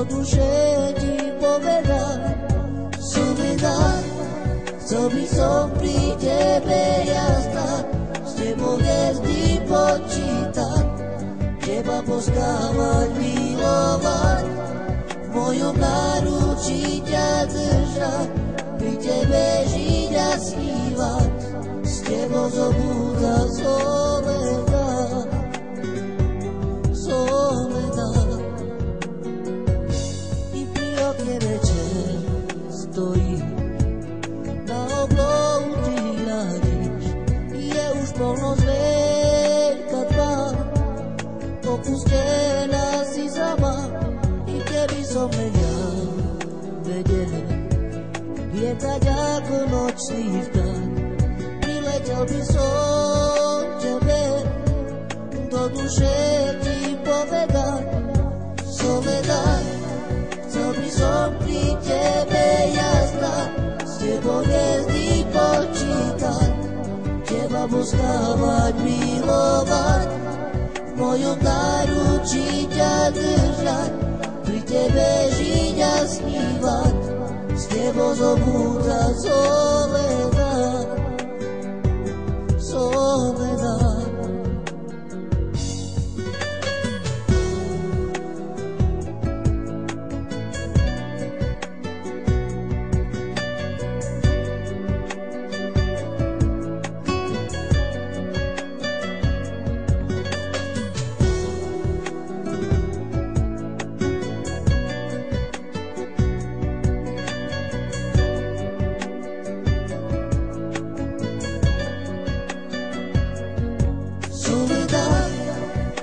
do duše ti povedať. Soledad, chcel by som pri tebe ja stať, s tebou hviezdy počítať, teba poskávať, milovať, v mojom náručí ťa držať, pri tebe žiť a snívať, s tebou zobúdať soledad, soledad. I pri okne večer stojí, na oblohu ty hľadíš, je už polnoc veľká tma, opustená si sama, i keby som len ja vedel lietať ako nočný vták, priletel by som tebe do duše ti povedať. Soledad, chcel by som pri tebe ja stať, s tebou hviezdy počítať, teba poskávať, milovať, v mojom náručí ťa držať, pri tebe žiť a snívať, s tebou zobúdať soledad, soledad.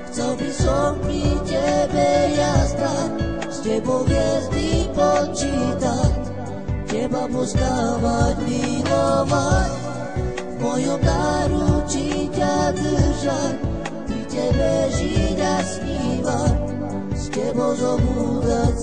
Chcel by som pri tebe ja stať, s tebou hviezdy počítať, teba poskávať, milovať, v mojom náručí ťa držať, pri tebe žiť a snívať, s tebou zobúdať